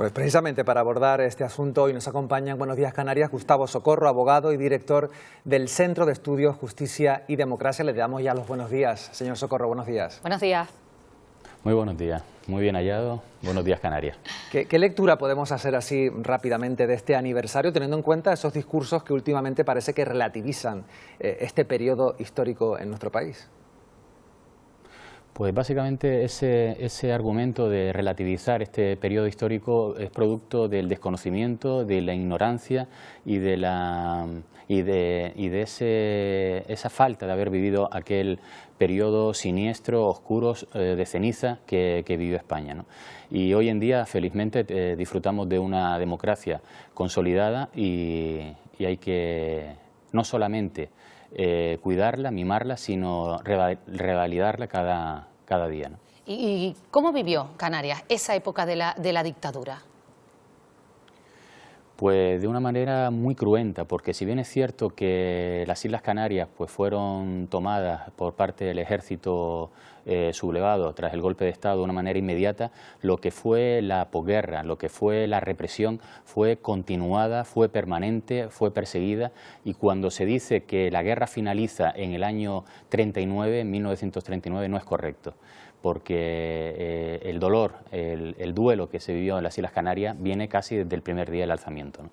Pues precisamente para abordar este asunto hoy nos acompaña en Buenos Días Canarias Gustavo Socorro, abogado y director del Centro de Estudios Justicia y Democracia. Le damos ya los buenos días. Señor Socorro, buenos días. Buenos días. Muy buenos días, muy bien hallado. Buenos días, Canarias. ¿Qué lectura podemos hacer así rápidamente de este aniversario, teniendo en cuenta esos discursos que últimamente parece que relativizan este periodo histórico en nuestro país? Pues básicamente ese argumento de relativizar este periodo histórico es producto del desconocimiento, de la ignorancia y de esa falta de haber vivido aquel periodo siniestro, oscuro, de ceniza que vivió España, ¿no? Y hoy en día, felizmente, disfrutamos de una democracia consolidada y hay que no solamente cuidarla, mimarla, sino revalidarla cada día, ¿no? ¿Y cómo vivió Canarias esa época de la dictadura? Pues de una manera muy cruenta, porque si bien es cierto que las Islas Canarias pues fueron tomadas por parte del ejército sublevado tras el golpe de Estado de una manera inmediata, lo que fue la posguerra, lo que fue la represión fue continuada, fue permanente, fue perseguida, y cuando se dice que la guerra finaliza en el año 39, en 1939, no es correcto, porque el dolor, el duelo que se vivió en las Islas Canarias viene casi desde el primer día del alzamiento, ¿no?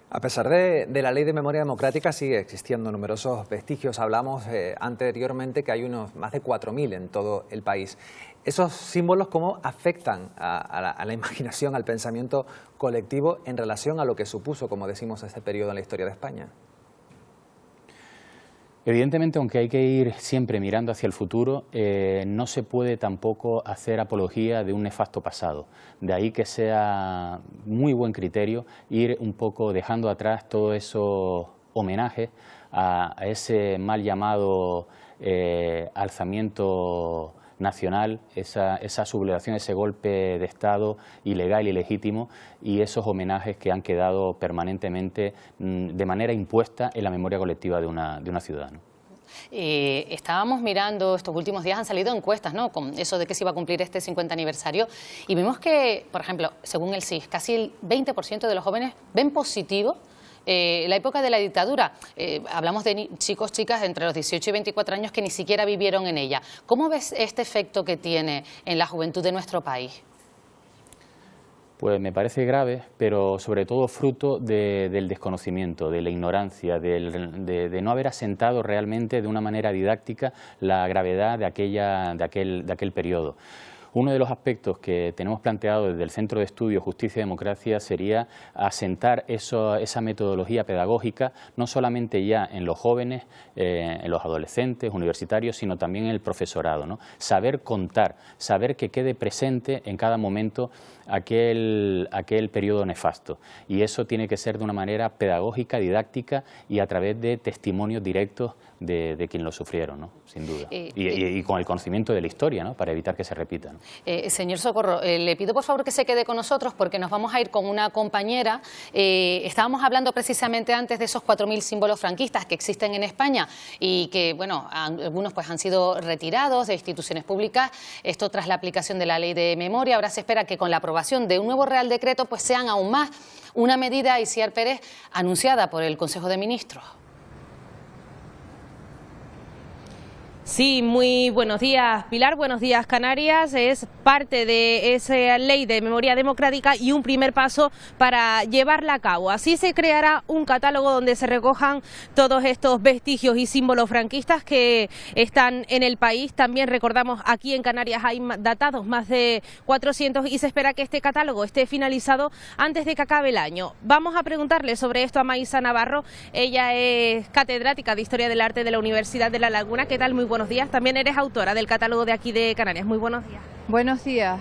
A pesar de la Ley de Memoria Democrática, sigue existiendo numerosos vestigios. Hablamos anteriormente que hay unos más de 4.000 en todo el país. ¿Esos símbolos cómo afectan a la imaginación, al pensamiento colectivo en relación a lo que supuso, como decimos, este periodo en la historia de España? Evidentemente, aunque hay que ir siempre mirando hacia el futuro, no se puede tampoco hacer apología de un nefasto pasado. De ahí que sea muy buen criterio ir un poco dejando atrás todos esos homenajes a ese mal llamado alzamiento nacional, esa sublevación, ese golpe de Estado ilegal y ilegítimo, y esos homenajes que han quedado permanentemente de manera impuesta en la memoria colectiva de una ciudad, ¿no? Estábamos mirando, estos últimos días han salido encuestas, ¿no?, con eso de que se iba a cumplir este 50 aniversario, y vimos que, por ejemplo, según el CIS, casi el 20% de los jóvenes ven positivo la época de la dictadura. Hablamos de chicos, chicas entre los 18 y 24 años que ni siquiera vivieron en ella. ¿Cómo ves este efecto que tiene en la juventud de nuestro país? Pues me parece grave, pero sobre todo fruto del desconocimiento, de la ignorancia, de no haber asentado realmente de una manera didáctica la gravedad de aquel periodo. Uno de los aspectos que tenemos planteado desde el Centro de Estudios Justicia y Democracia sería asentar esa metodología pedagógica no solamente ya en los jóvenes, en los adolescentes, universitarios, sino también en el profesorado, ¿no? Saber contar, saber que quede presente en cada momento aquel periodo nefasto, y eso tiene que ser de una manera pedagógica, didáctica y a través de testimonios directos de quien lo sufrieron, ¿no? Sin duda, y con el conocimiento de la historia, ¿no?, para evitar que se repita, ¿no? Señor Socorro, le pido por favor que se quede con nosotros porque nos vamos a ir con una compañera. Estábamos hablando precisamente antes de esos 4.000 símbolos franquistas que existen en España y que, bueno, algunos pues han sido retirados de instituciones públicas, esto tras la aplicación de la Ley de Memoria. Ahora se espera que con la aprobación de un nuevo Real Decreto pues sean aún más, una medida, Itziar Pérez, anunciada por el Consejo de Ministros. Sí, muy buenos días, Pilar, buenos días, Canarias. Es parte de esa ley de memoria democrática y un primer paso para llevarla a cabo. Así se creará un catálogo donde se recojan todos estos vestigios y símbolos franquistas que están en el país. También recordamos, aquí en Canarias hay datados más de 400 y se espera que este catálogo esté finalizado antes de que acabe el año. Vamos a preguntarle sobre esto a Maísa Navarro. Ella es catedrática de Historia del Arte de la Universidad de La Laguna. ¿Qué tal? Muy buenos días. También eres autora del catálogo de aquí de Canarias. Muy buenos días. Buenos días.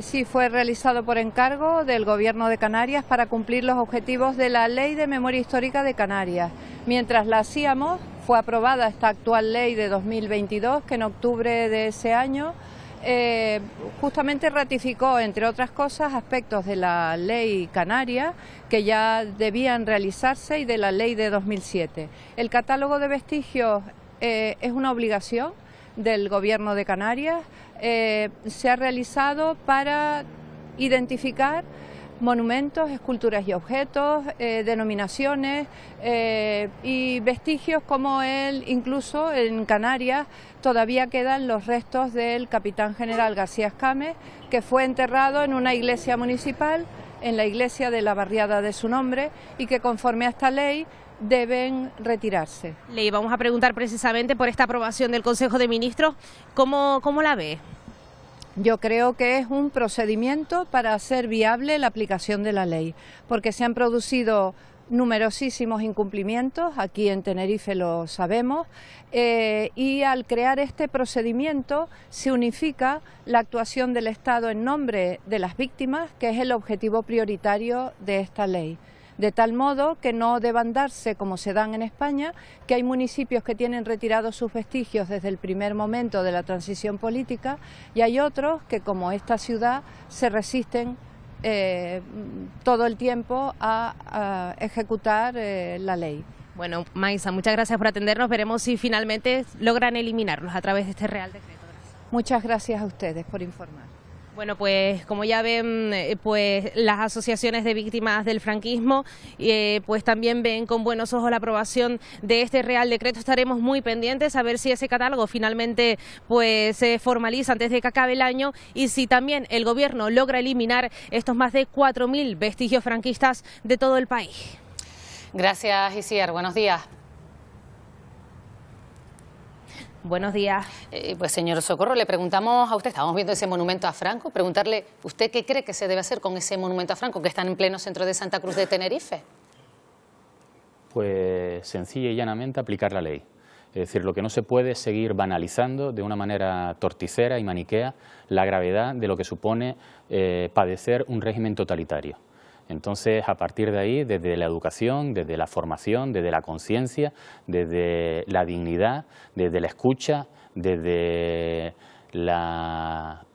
Sí, fue realizado por encargo del Gobierno de Canarias para cumplir los objetivos de la Ley de Memoria Histórica de Canarias. Mientras la hacíamos, fue aprobada esta actual ley de 2022, que en octubre de ese año justamente ratificó, entre otras cosas, aspectos de la ley canaria que ya debían realizarse y de la ley de 2007. El catálogo de vestigios es una obligación del Gobierno de Canarias, se ha realizado para identificar monumentos, esculturas y objetos, denominaciones y vestigios como incluso en Canarias todavía quedan los restos del capitán general García Escámez, que fue enterrado en una iglesia municipal, en la iglesia de la barriada de su nombre, y que conforme a esta ley deben retirarse. Le íbamos a preguntar precisamente por esta aprobación del Consejo de Ministros, ¿cómo la ve? Yo creo que es un procedimiento para hacer viable la aplicación de la ley, porque se han producido numerosísimos incumplimientos, aquí en Tenerife lo sabemos, y al crear este procedimiento se unifica la actuación del Estado en nombre de las víctimas, que es el objetivo prioritario de esta ley. De tal modo que no deban darse, como se dan en España, que hay municipios que tienen retirados sus vestigios desde el primer momento de la transición política, y hay otros que, como esta ciudad, se resisten todo el tiempo a ejecutar la ley. Bueno, Maisa, muchas gracias por atendernos. Veremos si finalmente logran eliminarlos a través de este Real Decreto. Gracias. Muchas gracias a ustedes por informar. Bueno, pues como ya ven, pues las asociaciones de víctimas del franquismo pues también ven con buenos ojos la aprobación de este Real Decreto. Estaremos muy pendientes a ver si ese catálogo finalmente pues se formaliza antes de que acabe el año, y si también el Gobierno logra eliminar estos más de 4.000 vestigios franquistas de todo el país. Gracias, Isier. Buenos días. Buenos días. Pues señor Socorro, le preguntamos a usted, estábamos viendo ese monumento a Franco, preguntarle, ¿usted qué cree que se debe hacer con ese monumento a Franco que está en pleno centro de Santa Cruz de Tenerife? Pues sencilla y llanamente aplicar la ley. Es decir, lo que no se puede es seguir banalizando de una manera torticera y maniquea la gravedad de lo que supone padecer un régimen totalitario. Entonces, a partir de ahí, desde la educación, desde la formación, desde la conciencia, desde la dignidad, desde la escucha, desde la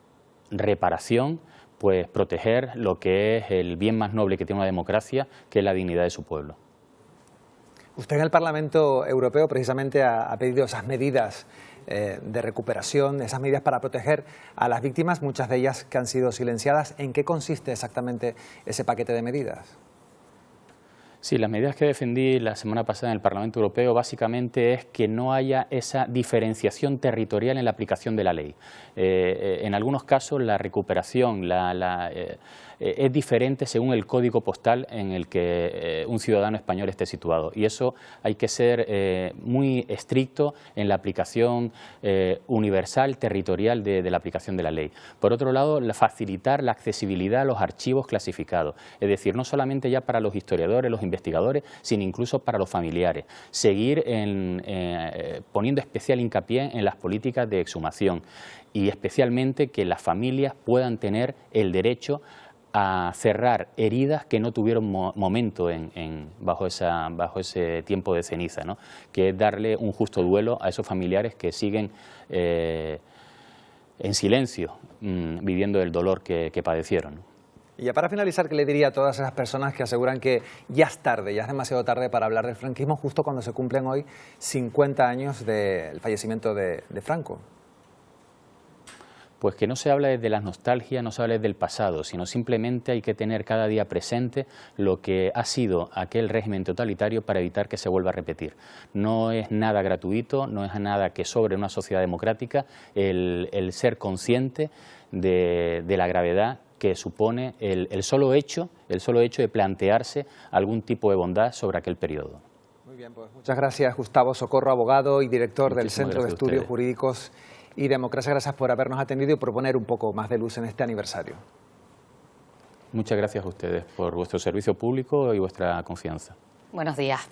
reparación, pues proteger lo que es el bien más noble que tiene una democracia, que es la dignidad de su pueblo. Usted en el Parlamento Europeo precisamente ha pedido esas medidas de recuperación, esas medidas para proteger a las víctimas, muchas de ellas que han sido silenciadas. ¿En qué consiste exactamente ese paquete de medidas? Sí, las medidas que defendí la semana pasada en el Parlamento Europeo básicamente es que no haya esa diferenciación territorial en la aplicación de la ley. En algunos casos la recuperación es diferente según el código postal en el que un ciudadano español esté situado, y eso hay que ser muy estricto en la aplicación universal, territorial de la aplicación de la ley. Por otro lado, facilitar la accesibilidad a los archivos clasificados, es decir, no solamente ya para los historiadores, los investigadores, sino incluso para los familiares. Seguir poniendo especial hincapié en las políticas de exhumación, y especialmente que las familias puedan tener el derecho a cerrar heridas que no tuvieron momento bajo ese tiempo de ceniza, ¿no? Que es darle un justo duelo a esos familiares que siguen en silencio, viviendo el dolor que padecieron. Y ya para finalizar, ¿qué le diría a todas esas personas que aseguran que ya es tarde, ya es demasiado tarde para hablar del franquismo, justo cuando se cumplen hoy 50 años del fallecimiento de Franco? Pues que no se habla desde la nostalgia, no se habla desde el pasado, sino simplemente hay que tener cada día presente lo que ha sido aquel régimen totalitario para evitar que se vuelva a repetir. No es nada gratuito, no es nada que sobre una sociedad democrática el ser consciente de la gravedad que supone el solo hecho de plantearse algún tipo de bondad sobre aquel periodo. Muy bien, pues muchas gracias, Gustavo Socorro, abogado y director del Centro de Estudios Jurídicos y Democracia. Gracias por habernos atendido y por poner un poco más de luz en este aniversario. Muchas gracias a ustedes por vuestro servicio público y vuestra confianza. Buenos días.